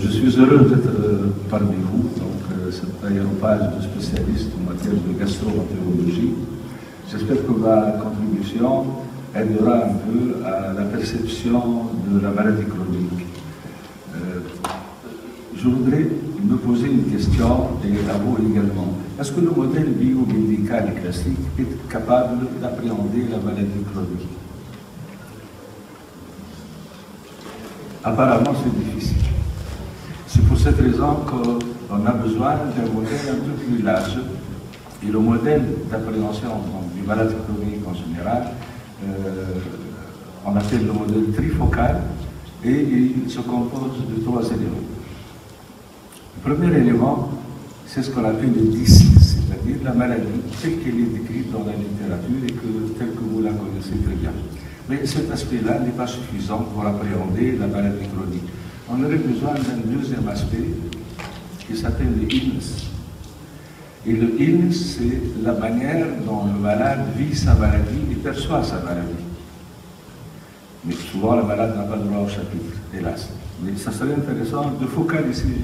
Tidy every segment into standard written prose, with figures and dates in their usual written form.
Je suis heureux d'être parmi vous, donc cet aéropage de spécialistes en matière de gastro-entérologie. J'espère que ma contribution aidera un peu à la perception de la maladie chronique. Je voudrais me poser une question, et à vous également. Est-ce que le modèle biomédical classique est capable d'appréhender la maladie chronique? Apparemment, c'est difficile. C'est pour cette raison qu'on a besoin d'un modèle un peu plus large. Et le modèle d'appréhension du malade chronique en général, on appelle le modèle trifocal, et il se compose de 3 éléments. Le premier élément, c'est ce qu'on appelle le disease, c'est-à-dire la maladie telle qu'elle est décrite dans la littérature et telle que vous la connaissez très bien. Mais cet aspect-là n'est pas suffisant pour appréhender la maladie chronique. On aurait besoin d'un deuxième aspect qui s'appelle le illness. Et le illness, c'est la manière dont le malade vit sa maladie et perçoit sa maladie. Mais souvent, le malade n'a pas droit au chapitre, hélas. Mais ça serait intéressant de focaliser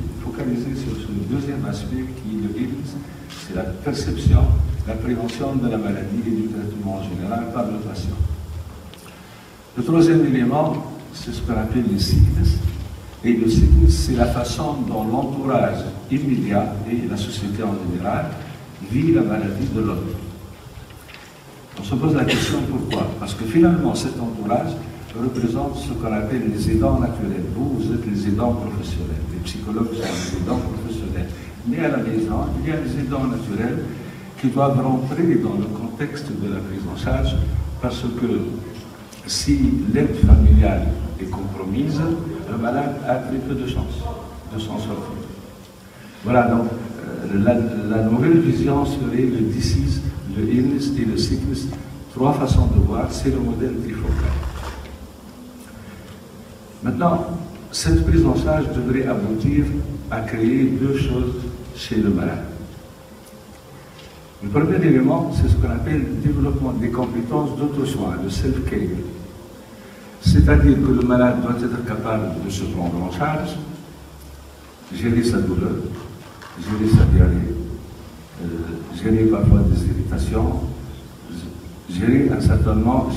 sur ce deuxième aspect qui est le illness, c'est la perception, la prévention de la maladie et du traitement en général par le patient. Le troisième élément, c'est ce qu'on appelle le sickness. Et le sickness, c'est la façon dont l'entourage immédiat et la société en général vit la maladie de l'autre. On se pose la question pourquoi? Parce que finalement, cet entourage représente ce qu'on appelle les aidants naturels. Vous êtes les aidants professionnels. Les psychologues sont les aidants professionnels. Mais à la maison, il y a les aidants naturels qui doivent rentrer dans le contexte de la prise en charge parce que si l'aide familiale est compromise, le malade a très peu de chances de s'en sortir. Voilà, donc la nouvelle vision serait le disease, le illness et le sickness. 3 façons de voir, c'est le modèle trifocal. Maintenant, cette prise en charge devrait aboutir à créer 2 choses chez le malade. Le premier élément, c'est ce qu'on appelle le développement des compétences d'auto-soin, le self-care. C'est-à-dire que le malade doit être capable de se prendre en charge, gérer sa douleur, gérer sa diarrhée, gérer parfois des irritations, gérer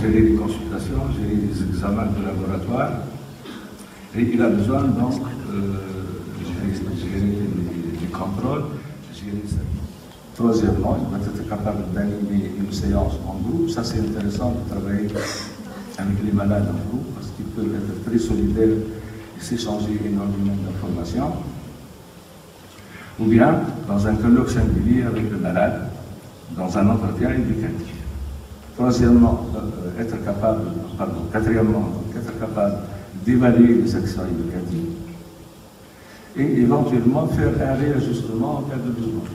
gérer les consultations, gérer les examens de laboratoire. Et il a besoin donc de gérer les contrôles, gérer sa vie. Troisièmement, il doit être capable d'animer une séance en groupe. Ça, c'est intéressant de travailler avec les malades en groupe, parce qu'ils peuvent être très solidaires et s'échanger énormément d'informations. Ou bien, dans un colloque singulier avec le malade, dans un entretien éducatif. Quatrièmement, être capable d'évaluer les actions éducatives et éventuellement faire un réajustement en cas de besoin.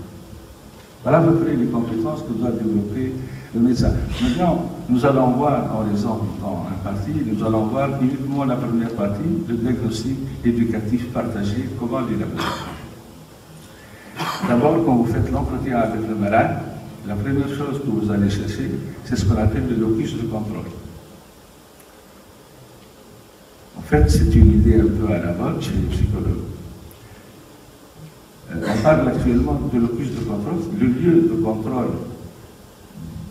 Voilà à peu près les compétences que doit développer le médecin. Maintenant, nous allons voir, en raison du temps imparti, nous allons voir uniquement la première partie, le diagnostic éducatif partagé, comment l'élaborer. D'abord, quand vous faites l'entretien avec le malade, la première chose que vous allez chercher, c'est ce qu'on appelle le locus de contrôle. En fait, c'est une idée un peu à la mode chez les psychologues. On parle actuellement de locus de contrôle, le lieu de contrôle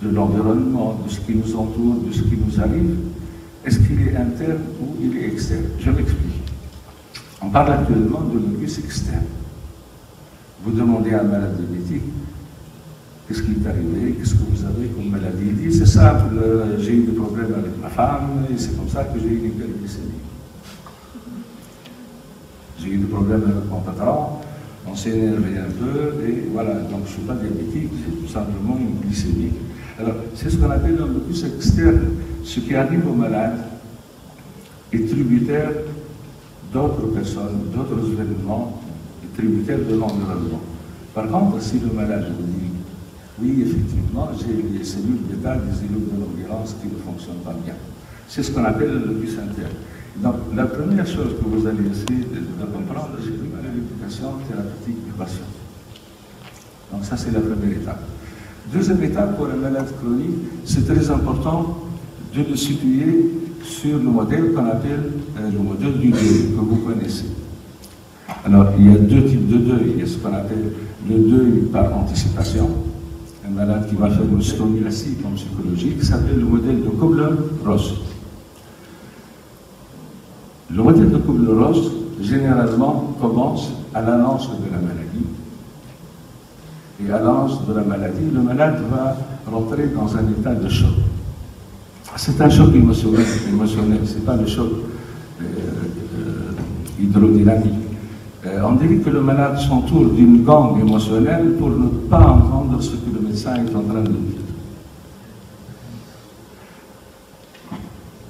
de l'environnement, de ce qui nous entoure, de ce qui nous arrive. Est-ce qu'il est interne ou il est externe? Je m'explique. On parle actuellement de locus externe. Vous demandez à un malade diabétique, qu'est-ce qui est arrivé, qu'est-ce que vous avez comme maladie? Il dit, c'est simple, j'ai eu des problèmes avec ma femme et c'est comme ça que j'ai eu une hyperglycémie. J'ai eu des problèmes avec mon patron, on s'est énervé un peu et voilà, donc je ne suis pas diabétique, c'est tout simplement une glycémie. Alors, c'est ce qu'on appelle un locus externe. Ce qui arrive au malade est tributaire d'autres personnes, d'autres événements, est tributaire de l'environnement. Par contre, si le malade vous dit, oui, effectivement, j'ai les cellules bêta, des cellules de l'ambulance qui ne fonctionnent pas bien. C'est ce qu'on appelle le locus interne. Donc, la première chose que vous allez essayer de comprendre, c'est l'éducation thérapeutique du patient. Donc, ça, c'est la première étape. Deuxième étape pour un malade chronique, c'est très important de le situer sur le modèle qu'on appelle le modèle du deuil, que vous connaissez. Alors, il y a deux types de deuil. Il y a ce qu'on appelle le deuil par anticipation. Un malade qui va faire une stomie en psychologie, qui s'appelle le modèle de Kubler-Ross. Le modèle de Kubler-Ross, généralement, commence à l'annonce de la maladie. Et à l'annonce de la maladie, le malade va rentrer dans un état de choc. C'est un choc émotionnel, ce n'est pas le choc hydrodynamique. On dirait que le malade s'entoure d'une gangue émotionnelle pour ne pas entendre ce que le médecin est en train de dire.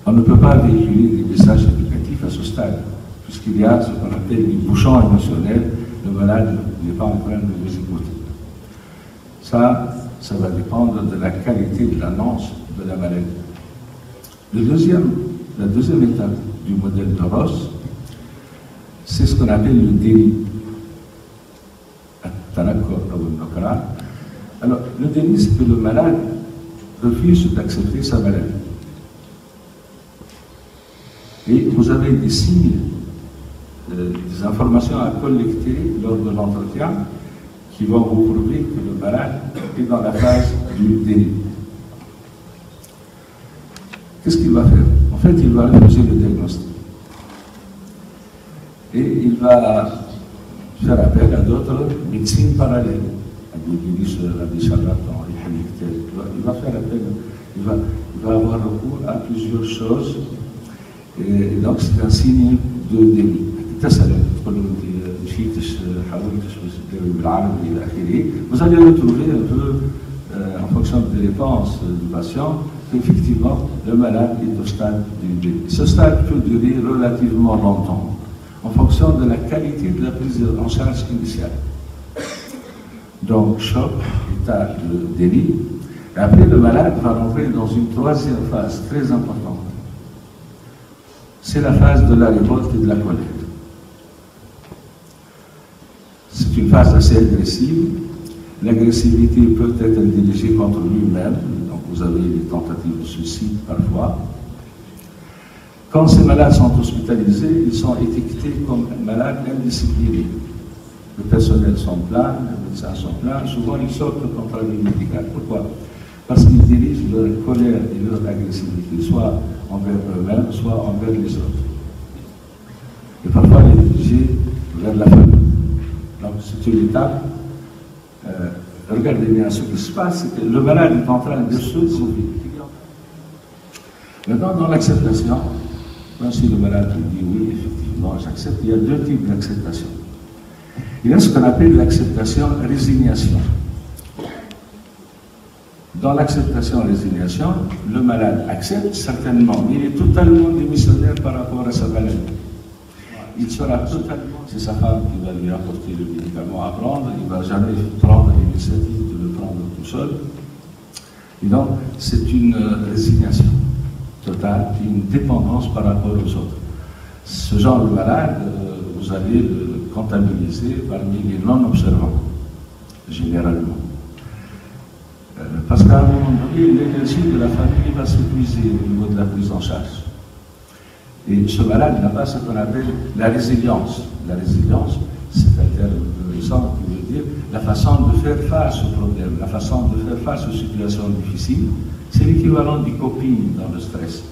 On ne peut pas véhiculer des messages éducatifs à ce stade, puisqu'il y a ce qu'on appelle des bouchons émotionnels, le malade n'est pas en train de les écouter. Ça va dépendre de la qualité de l'annonce de la maladie. La deuxième étape du modèle de Ross, c'est ce qu'on appelle le déni. Alors, le déni, c'est que le malade refuse d'accepter sa maladie. Et vous avez des signes, des informations à collecter lors de l'entretien qui vont vous prouver que le malade est dans la phase du déni. Qu'est-ce qu'il va faire? En fait, il va refuser le diagnostic. Et il va faire appel à d'autres médecines parallèles, à des charlatans, il va faire appel, il va avoir recours à plusieurs choses, et donc c'est un signe de déni. Vous allez retrouver un peu, en fonction des réponses du patient, qu'effectivement le malade est au stade du déni. Ce stade peut durer relativement longtemps, en fonction de la qualité de la prise en charge initiale. Donc, choc, état de déni. Et après, le malade va rentrer dans une troisième phase très importante. C'est la phase de la révolte et de la colère. C'est une phase assez agressive. L'agressivité peut être dirigée contre lui-même. Donc, vous avez des tentatives de suicide parfois. Quand ces malades sont hospitalisés, ils sont étiquetés comme malades indisciplinés. Le personnel s'en plaint, les médecins s'en plaignent, souvent ils sortent contre l'avis médical. Pourquoi? Parce qu'ils dirigent leur colère et leur agressivité, soit envers eux-mêmes, soit envers les autres. Et parfois les diriger vers la famille. Donc c'est une étape. Regardez bien ce qui se passe, c'est que le malade est en train de se sauver. Maintenant, dans l'acceptation, même si le malade dit oui, effectivement, j'accepte, il y a deux types d'acceptation. Il y a ce qu'on appelle l'acceptation-résignation. Dans l'acceptation-résignation, le malade accepte certainement, mais il est totalement démissionnaire par rapport à sa maladie. Il sera totalement, c'est sa femme qui va lui apporter le médicament à prendre, il ne va jamais prendre l'initiative de le prendre tout seul. Et donc, c'est une résignation totale, une dépendance par rapport aux autres. Ce genre de malade, vous allez le comptabiliser parmi les non-observants, généralement. Parce qu'à un moment donné, l'énergie de la famille va s'épuiser au niveau de la prise en charge. Et ce malade n'a pas ce qu'on appelle la résilience. La résilience, c'est un terme récent qui veut dire la façon de faire face aux problèmes, la façon de faire face aux situations difficiles. C'est l'équivalent du coping dans le stress.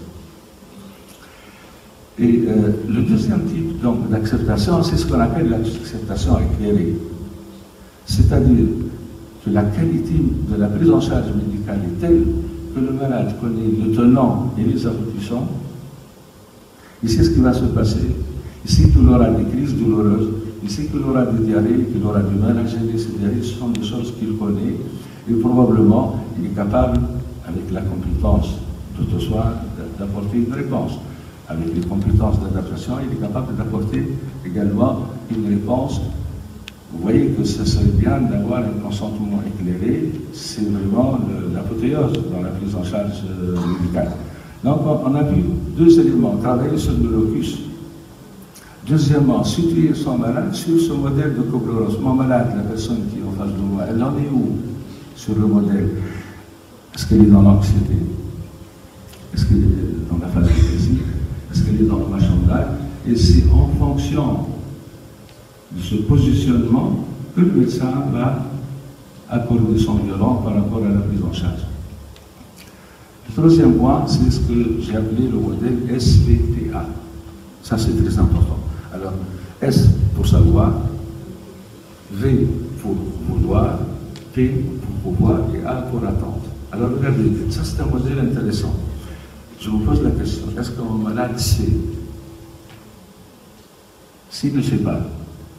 Et le deuxième type d'acceptation, c'est ce qu'on appelle l'acceptation éclairée. C'est-à-dire que la qualité de la prise en charge médicale est telle que le malade connaît le tenant et les aboutissants. Il sait ce qui va se passer. Il sait qu'il aura des crises douloureuses. Il sait qu'il aura des diarrhées, qu'il aura du mal à gérer ces diarrhées. Ce sont des choses qu'il connaît. Et probablement, il est capable, avec la compétence d'auto-soin, d'apporter une réponse. Avec les compétences d'adaptation, il est capable d'apporter également une réponse. Vous voyez que ce serait bien d'avoir un consentement éclairé. C'est vraiment l'apothéose dans la prise en charge médicale. Donc, on a vu deux éléments. Travailler sur le locus. Deuxièmement, situer son malade sur ce modèle de Kubler-Ross. Mon malade, la personne qui est en face de moi, elle en est où sur le modèle? Est-ce qu'elle est dans l'anxiété? Est-ce qu'elle est dans la phase dépressive? Est-ce qu'elle est dans le machin d'âge? Et c'est en fonction de ce positionnement que le médecin va accorder son violon par rapport à la prise en charge. Le troisième point, c'est ce que j'ai appelé le modèle SVTA. Ça, c'est très important. Alors, S pour savoir, V pour vouloir, P pour pouvoir et A pour attendre. Alors, regardez, ça c'est un modèle intéressant. Je vous pose la question, est-ce que mon malade sait? S'il ne sait pas,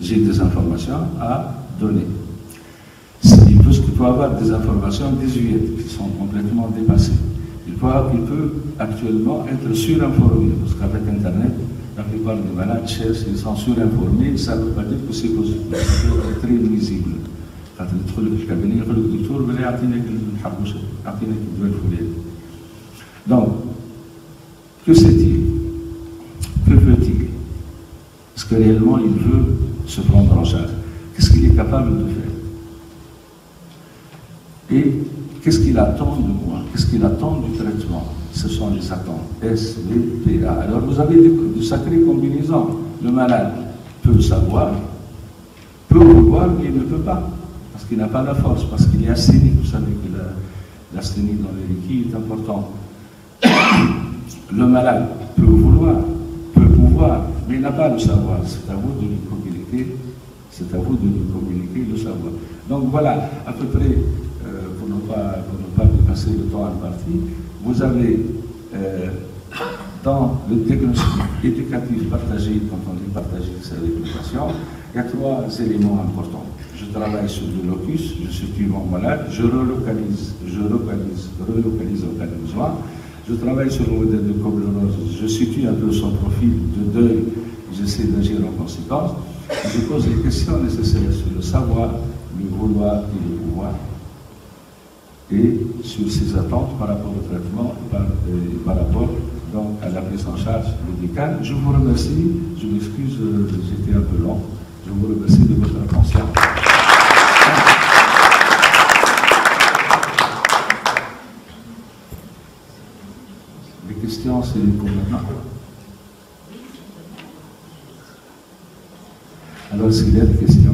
j'ai des informations à donner. Il peut avoir des informations désuètes qui sont complètement dépassées. Il peut actuellement être surinformé, parce qu'avec Internet, la plupart des malades cherchent, ils sont surinformés, ça ne veut pas dire que c'est positif, ça peut être très nuisible. Quand tu le cabinet, le docteur va aller donc, que sait-il? Que veut-il? Est-ce que réellement il veut se prendre en charge? Qu'est-ce qu'il est capable de faire? Et qu'est-ce qu'il attend de moi? Qu'est-ce qu'il attend du traitement? Ce sont les attentes. S, V, P, A. Alors vous avez de sacrées combinaisons. Le malade peut savoir, peut vouloir, mais il ne peut pas. Parce qu'il n'a pas la force, parce qu'il est asthénique. Vous savez que l'asthénie dans les liquides est importante. Le malade peut vouloir, peut pouvoir, mais il n'a pas le savoir. C'est à vous de lui communiquer, c'est à vous de lui communiquer le savoir. Donc voilà, à peu près, pour ne pas dépasser le temps imparti, vous avez dans le diagnostic éducatif partagé, quand on dit partagé, c'est avec le patient, il y a 3 éléments importants. Je travaille sur le locus, je situe mon malade, je relocalise au cas de besoin. Je travaille sur le modèle de Koblenz, je situe un peu son profil de deuil, j'essaie d'agir en conséquence. Je pose les questions nécessaires sur le savoir, le vouloir et le pouvoir, et sur ses attentes par rapport au traitement, par rapport donc, à la prise en charge médicale. Je vous remercie, je m'excuse, j'étais un peu long, je vous remercie de votre attention. Les questions, c'est pour maintenant. Alors, s'il y a des questions.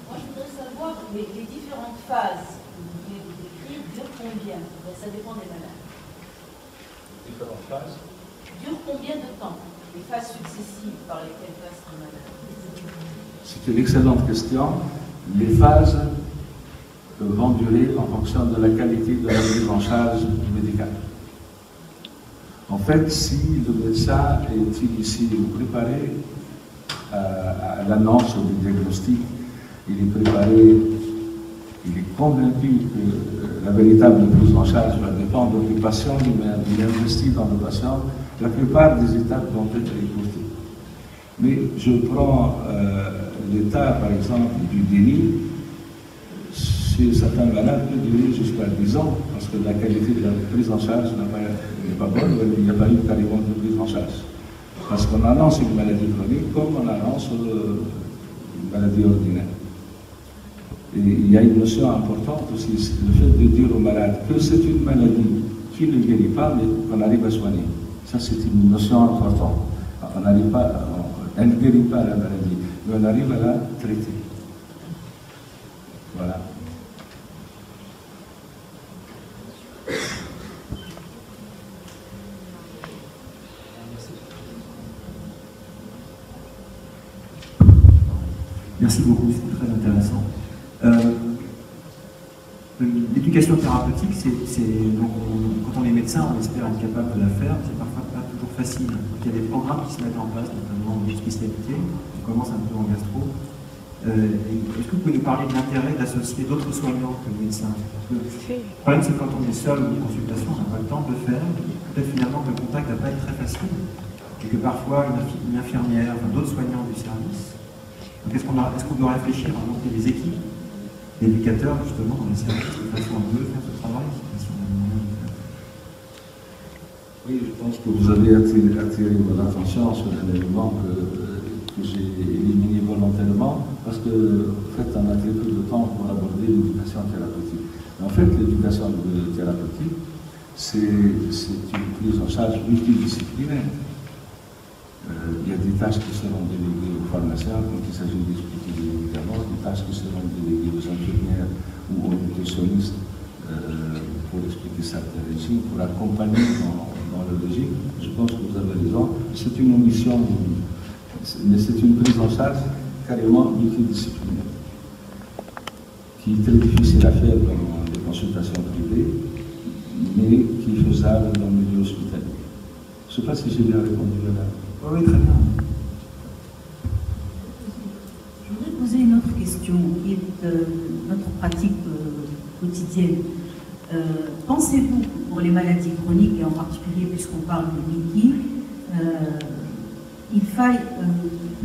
Moi, je voudrais savoir les différentes phases que vous venez de décrire durent combien? Ça dépend des malades. Différentes phases Durent combien de temps? Les phases successives par lesquelles passe le malade? C'est une excellente question. Les phases vont durer en fonction de la qualité de la prise en charge médicale. En fait, si le médecin est initié ou préparé à l'annonce du diagnostic, il est préparé, il est convaincu que la véritable prise en charge va dépendre du patient lui-même, il investit dans le patient, la plupart des étapes vont être écoutées. Mais je prends l'état, par exemple, du déni. Chez certains malades peut durer jusqu'à 10 ans, parce que la qualité de la prise en charge n'est pas bonne, il n'y a pas eu carrément de prise en charge. Parce qu'on annonce une maladie chronique comme on annonce une maladie ordinaire. Et il y a une notion importante aussi, le fait de dire au malade que c'est une maladie qui ne guérit pas, mais qu'on arrive à soigner. Ça, c'est une notion importante. On n'arrive pas, elle ne guérit pas la maladie, mais on arrive à la traiter. Voilà. Merci beaucoup, c'est très intéressant. L'éducation thérapeutique, quand on est médecin, on espère être capable de la faire, c'est parfois pas toujours facile. Donc, il y a des programmes qui se mettent en place, notamment dans les spécialités, on commence un peu en gastro. Est-ce que vous pouvez nous parler de l'intérêt d'associer d'autres soignants que le médecin? Le problème, c'est que quand on est seul en consultation, on n'a pas le temps de le faire. Peut-être finalement que le contact n'a pas été très facile. Et que parfois, une infirmière, d'autres soignants du service. Donc, est-ce qu'on doit réfléchir à monter des équipes d'éducateurs, justement, dans les services, de façon à mieux faire ce travail? Oui, je pense que vous avez attiré mon attention sur un élément que j'ai éliminé volontairement, parce que, en fait, on a très peu de temps pour aborder l'éducation thérapeutique. En fait, l'éducation thérapeutique, c'est une prise en charge multidisciplinaire. Il y a des tâches qui seront déléguées aux pharmaciens quand il s'agit d'expliquer les médicaments, des tâches qui seront déléguées aux infirmières ou aux nutritionnistes pour expliquer certains régimes, pour accompagner dans le régime. Je pense que vous avez raison. C'est une omission, mais c'est une prise en charge carrément multidisciplinaire, qui est très difficile à faire dans des consultations privées, mais qui est faisable dans le milieu hospitalier. Je ne sais pas si j'ai bien répondu à la... Oui, très bien. Je voudrais poser une autre question qui est notre pratique quotidienne. Pensez-vous que pour les maladies chroniques, et en particulier puisqu'on parle de Mickey, il faille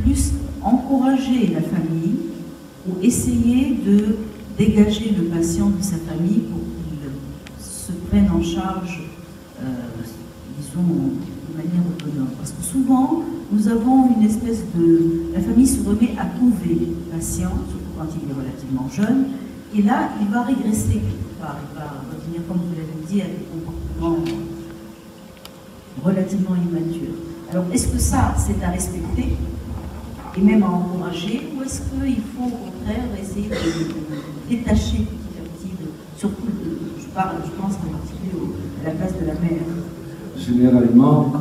plus encourager la famille ou essayer de dégager le patient de sa famille pour qu'il se prenne en charge, disons, de manière autonome. Parce que souvent, nous avons une espèce de... La famille se remet à couver le patient, surtout quand il est relativement jeune, et là, il va régresser quelque part, il va revenir, comme vous l'avez dit, à des comportements relativement immatures. Alors, est-ce que ça, c'est à respecter et même à encourager, ou est-ce qu'il faut au contraire essayer de détacher petit à petit, surtout, je pense en particulier à la place de la mère? Généralement,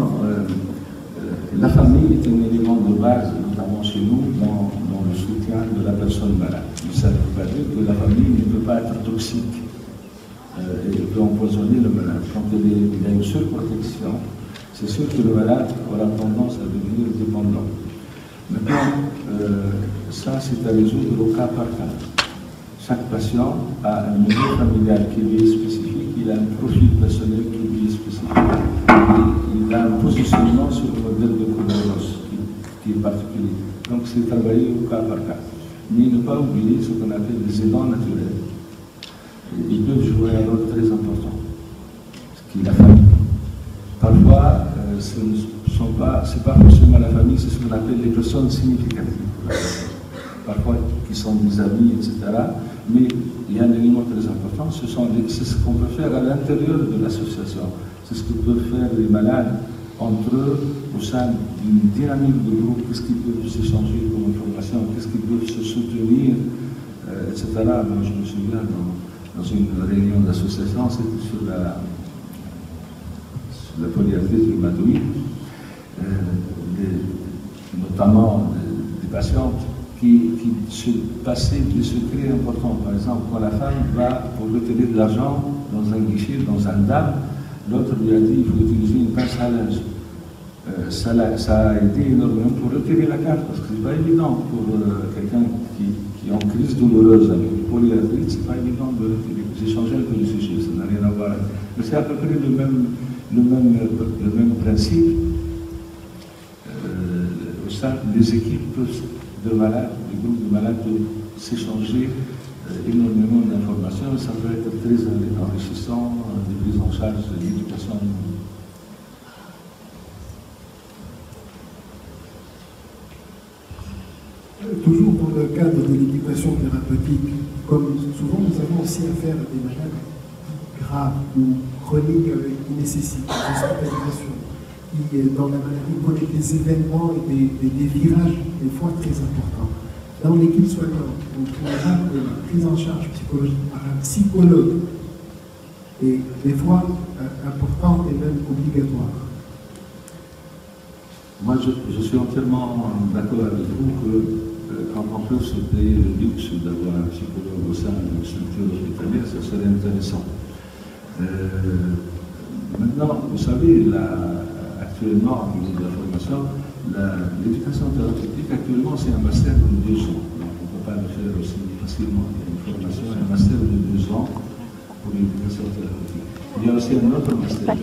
la famille est un élément de base, notamment chez nous, dans le soutien de la personne malade. Mais ça ne veut pas dire que la famille ne peut pas être toxique et peut empoisonner le malade. Quand il y a une surprotection, c'est sûr que le malade aura tendance à devenir dépendant. Maintenant, ça c'est à résoudre au cas par cas. Chaque patient a un milieu familial qui lui est spécifique, il a un profil personnel qui lui est spécifique. Il a un positionnement sur le modèle de Koudros qui est particulier. Donc c'est travaillé au cas par cas. Mais ne pas oublier ce qu'on appelle les aidants naturels. Ils peuvent jouer un rôle très important, ce qui est la famille. Parfois, ce n'est pas forcément la famille, c'est ce qu'on appelle les personnes significatives. Parfois, qui sont des amis, etc. Mais il y a un élément très important, c'est ce qu'on peut faire à l'intérieur de l'association. C'est ce que peuvent faire les malades entre eux, au sein d'une dynamique de groupe, qu'est-ce qu'ils peuvent s'échanger comme information, qu'est-ce qu'ils peuvent se soutenir, etc. Moi, je me souviens, dans une réunion d'association, c'était sur la polyarthrite rhumatoïde, notamment des patientes qui se passaient des secrets importants. Par exemple, quand la femme va pour retirer de l'argent dans un guichet, dans un DAB, l'autre lui a dit qu'il faut utiliser une pince à linge. Ça a aidé énormément pour retirer la carte, parce que c'est pas évident pour quelqu'un qui est en crise douloureuse avec une polyarthrite, c'est pas évident de retirer. J'ai changé un peu de sujet, ça n'a rien à voir. Mais c'est à peu près le même principe. Au sein des équipes de malades, des groupes de malades peuvent s'échanger énormément d'informations et ça peut être très enrichissant, des prises en charge de l'éducation. Toujours dans le cadre de l'éducation thérapeutique, comme souvent nous avons aussi affaire à des malades graves ou chroniques qui nécessitent une hospitalisation, qui dans la maladie connaît des événements et des virages des fois très importants. Dans l'équipe soignante, on trouvera que la prise en charge psychologique par un psychologue est des fois importante et même obligatoire. Moi, je suis entièrement d'accord avec vous que quand on peut se payer le luxe d'avoir un psychologue au sein d'une structure hospitalière, ça serait intéressant. Maintenant, vous savez, actuellement, au niveau de la formation, l'éducation thérapeutique, actuellement, c'est un master de 2 ans. Donc, on ne peut pas le faire aussi facilement. Il y a une formation, un master de 2 ans pour l'éducation thérapeutique. Il y a aussi un autre master.